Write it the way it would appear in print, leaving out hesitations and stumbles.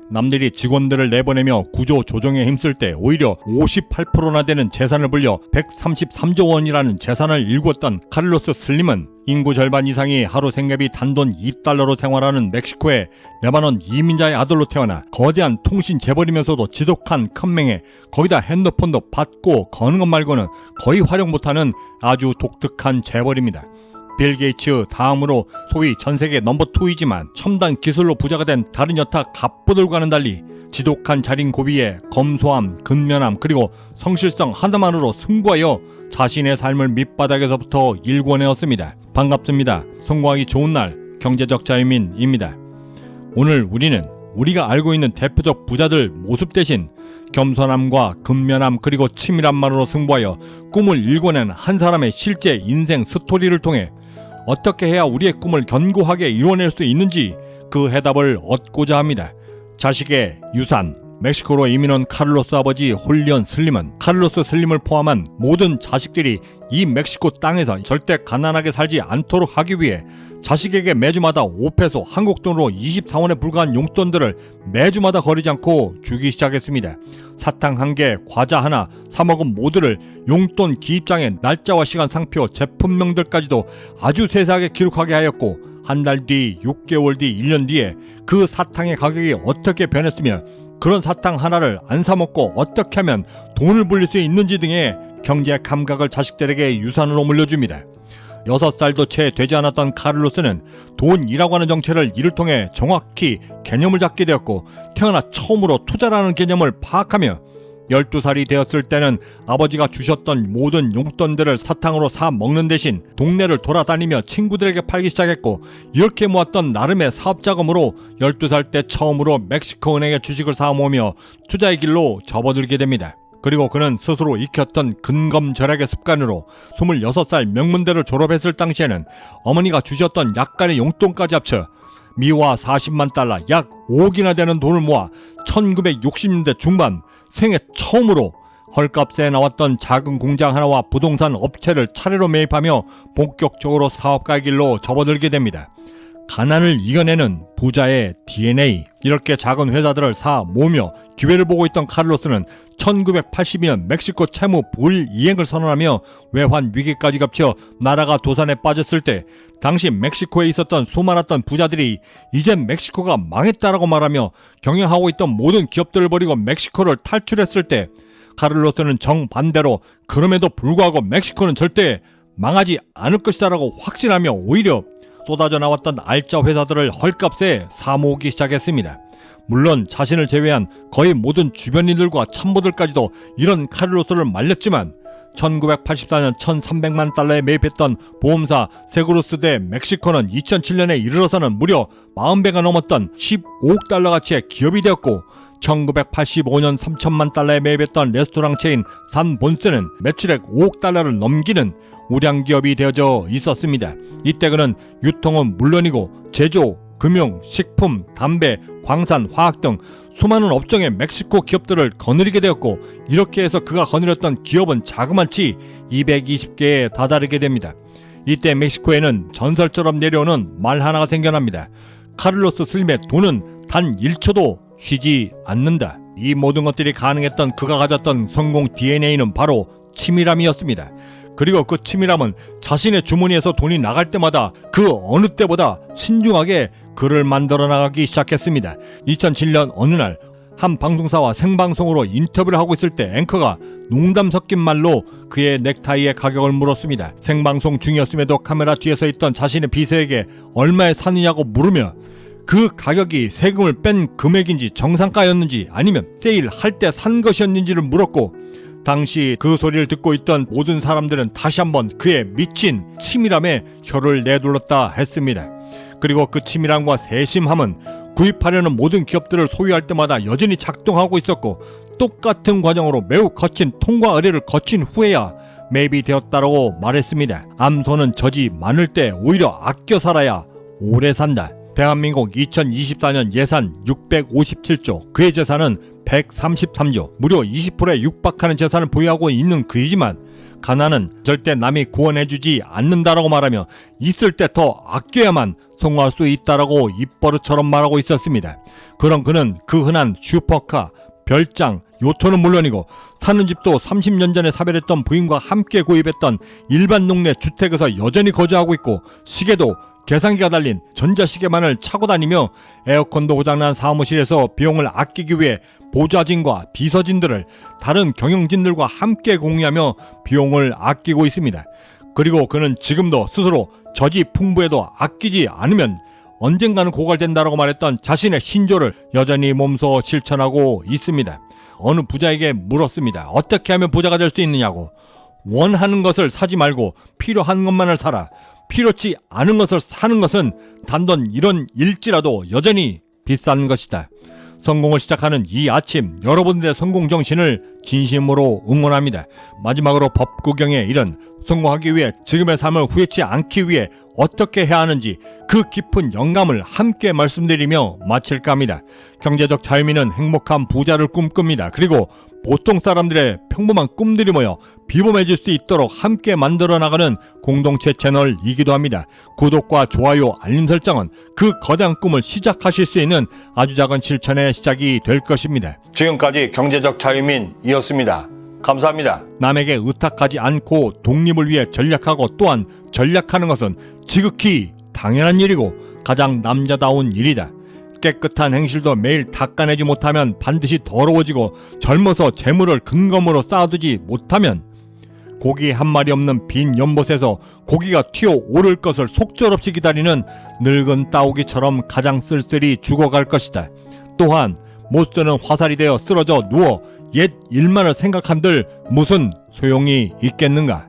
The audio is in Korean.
남들이 직원들을 내보내며 구조 조정에 힘쓸 때 오히려 58%나 되는 재산을 불려 133조 원이라는 재산을 일구었던 카를로스 슬림은 인구 절반 이상이 하루 생계비 단돈 $2로 생활하는 멕시코의 레바논 이민자의 아들로 태어나 거대한 통신 재벌이면서도 지독한 큰맹에 거기다 핸드폰도 받고 거는 것 말고는 거의 활용 못하는 아주 독특한 재벌입니다. 빌 게이츠 다음으로 소위 전세계 넘버2이지만 첨단 기술로 부자가 된 다른 여타 갑부들과는 달리 지독한 자린 고비에 검소함, 근면함 그리고 성실성 하나만으로 승부하여 자신의 삶을 밑바닥에서부터 일궈내었습니다. 반갑습니다. 성공하기 좋은 날 경제적 자유민입니다. 오늘 우리는 우리가 알고 있는 대표적 부자들 모습 대신 겸손함과 근면함 그리고 치밀함만으로 승부하여 꿈을 일궈낸 한 사람의 실제 인생 스토리를 통해 어떻게 해야 우리의 꿈을 견고하게 이뤄낼 수 있는지 그 해답을 얻고자 합니다. 자식의 유산. 멕시코로 이민 온 카를로스 아버지 홀리언 슬림은 카를로스 슬림을 포함한 모든 자식들이 이 멕시코 땅에서 절대 가난하게 살지 않도록 하기 위해 자식에게 매주마다 5페소 한국 돈으로 24원에 불과한 용돈들을 매주마다 거리지 않고 주기 시작했습니다. 사탕 1개, 과자 하나, 사 먹은 모두를 용돈 기입장에 날짜와 시간 상표, 제품명들까지도 아주 세세하게 기록하게 하였고 한 달 뒤, 6개월 뒤, 1년 뒤에 그 사탕의 가격이 어떻게 변했으며 그런 사탕 하나를 안 사먹고 어떻게 하면 돈을 불릴 수 있는지 등의 경제 감각을 자식들에게 유산으로 물려줍니다. 6살도 채 되지 않았던 카를로스는 돈이라고 하는 정체를 이를 통해 정확히 개념을 잡게 되었고 태어나 처음으로 투자라는 개념을 파악하며 12살이 되었을 때는 아버지가 주셨던 모든 용돈들을 사탕으로 사 먹는 대신 동네를 돌아다니며 친구들에게 팔기 시작했고 이렇게 모았던 나름의 사업자금으로 12살 때 처음으로 멕시코 은행에 주식을 사 모으며 투자의 길로 접어들게 됩니다. 그리고 그는 스스로 익혔던 근검절약의 습관으로 26살 명문대를 졸업했을 당시에는 어머니가 주셨던 약간의 용돈까지 합쳐 미화 40만 달러 약 5억이나 되는 돈을 모아 1960년대 중반 생애 처음으로 헐값에 나왔던 작은 공장 하나와 부동산 업체를 차례로 매입하며 본격적으로 사업가의 길로 접어들게 됩니다. 가난을 이겨내는 부자의 DNA. 이렇게 작은 회사들을 사 모으며 기회를 보고 있던 카를로스는 1982년 멕시코 채무 불이행을 선언하며 외환 위기까지 겹쳐 나라가 도산에 빠졌을 때 당시 멕시코에 있었던 수많았던 부자들이 이젠 멕시코가 망했다라고 말하며 경영하고 있던 모든 기업들을 버리고 멕시코를 탈출했을 때 카를로스는 정반대로 그럼에도 불구하고 멕시코는 절대 망하지 않을 것이다라고 확신하며 오히려 쏟아져 나왔던 알짜 회사들을 헐값에 사모으기 시작했습니다. 물론 자신을 제외한 거의 모든 주변인들과 참모들까지도 이런 카를로스를 말렸지만 1984년 1300만 달러에 매입했던 보험사 세구로스 대 멕시코는 2007년에 이르러서는 무려 40배가 넘었던 15억 달러 가치의 기업이 되었고 1985년 3천만 달러에 매입했던 레스토랑 체인 산본세는 매출액 5억 달러를 넘기는 우량 기업이 되어져 있었습니다. 이때 그는 유통은 물론이고 제조, 금융, 식품, 담배, 광산, 화학 등 수많은 업종의 멕시코 기업들을 거느리게 되었고 이렇게 해서 그가 거느렸던 기업은 자그마치 220개에 다다르게 됩니다. 이때 멕시코에는 전설처럼 내려오는 말 하나가 생겨납니다. 카를로스 슬림의 돈은 단 1초도 쉬지 않는다. 이 모든 것들이 가능했던 그가 가졌던 성공 DNA는 바로 치밀함이었습니다. 그리고 그 치밀함은 자신의 주머니에서 돈이 나갈 때마다 그 어느 때보다 신중하게 글을 만들어 나가기 시작했습니다. 2007년 어느 날 한 방송사와 생방송으로 인터뷰를 하고 있을 때 앵커가 농담 섞인 말로 그의 넥타이의 가격을 물었습니다. 생방송 중이었음에도 카메라 뒤에 서 있던 자신의 비서에게 얼마에 사느냐고 물으며 그 가격이 세금을 뺀 금액인지 정상가였는지 아니면 세일할 때 산 것이었는지를 물었고 당시 그 소리를 듣고 있던 모든 사람들은 다시 한번 그의 미친 치밀함에 혀를 내둘렀다 했습니다. 그리고 그 치밀함과 세심함은 구입하려는 모든 기업들을 소유할 때마다 여전히 작동하고 있었고 똑같은 과정으로 매우 거친 통과 의뢰를 거친 후에야 매입이 되었다고 말했습니다. 암소는 젖이 많을 때 오히려 아껴 살아야 오래 산다. 대한민국 2024년 예산 657조, 그의 재산은 133조, 무려 20%에 육박하는 재산을 보유하고 있는 그이지만 가난은 절대 남이 구원해주지 않는다라고 말하며 있을 때 더 아껴야만 성공할 수 있다라고 입버릇처럼 말하고 있었습니다. 그런 그는 그 흔한 슈퍼카, 별장, 요트는 물론이고 사는 집도 30년 전에 사별했던 부인과 함께 구입했던 일반 동네 주택에서 여전히 거주하고 있고 시계도 계산기가 달린 전자시계만을 차고 다니며 에어컨도 고장난 사무실에서 비용을 아끼기 위해 보좌진과 비서진들을 다른 경영진들과 함께 공유하며 비용을 아끼고 있습니다. 그리고 그는 지금도 스스로 저지풍부에도 아끼지 않으면 언젠가는 고갈된다라고 말했던 자신의 신조를 여전히 몸소 실천하고 있습니다. 어느 부자에게 물었습니다. 어떻게 하면 부자가 될 수 있느냐고. 원하는 것을 사지 말고 필요한 것만을 사라. 필요치 않은 것을 사는 것은 단돈 1원일지라도 여전히 비싼 것이다. 성공을 시작하는 이 아침, 여러분들의 성공 정신을 진심으로 응원합니다. 마지막으로 법구경에 이른 성공하기 위해 지금의 삶을 후회치 않기 위해 어떻게 해야 하는지 그 깊은 영감을 함께 말씀드리며 마칠까 합니다. 경제적 자유민은 행복한 부자를 꿈꿉니다. 그리고 보통 사람들의 평범한 꿈들이 모여 비범해질 수 있도록 함께 만들어 나가는 공동체 채널이기도 합니다. 구독과 좋아요, 알림 설정은 그 거대한 꿈을 시작하실 수 있는 아주 작은 실천의 시작이 될 것입니다. 지금까지 경제적 자유민이었습니다. 감사합니다. 남에게 의탁하지 않고 독립을 위해 전략하고 또한 전략하는 것은 지극히 당연한 일이고 가장 남자다운 일이다. 깨끗한 행실도 매일 닦아내지 못하면 반드시 더러워지고 젊어서 재물을 근검으로 쌓아두지 못하면 고기 한 마리 없는 빈 연못에서 고기가 튀어오를 것을 속절없이 기다리는 늙은 따오기처럼 가장 쓸쓸히 죽어갈 것이다. 또한 못쓰는 화살이 되어 쓰러져 누워 옛 일만을 생각한들 무슨 소용이 있겠는가.